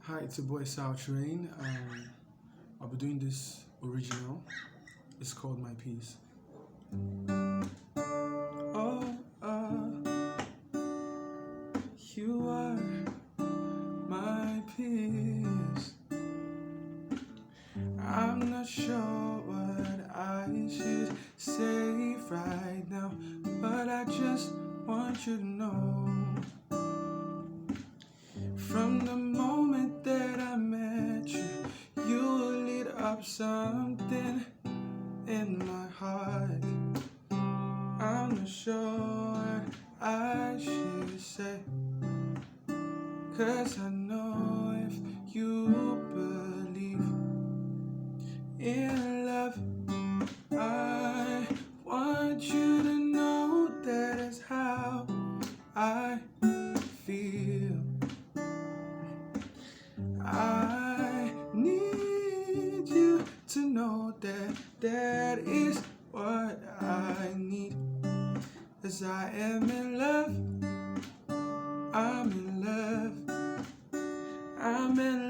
Hi, it's your boy Sal Train. I'll be doing this original. It's called My Peace. Oh, you are my peace. I'm not sure what I should say right now, but I just want you to know. From the moment that I met you, you lit up something in my heart. I'm not sure what I should say, 'cause I know if you believe in love, I want you to know that is how I feel. I need you to know that that is what I need. As I am in love, I'm in love, I'm in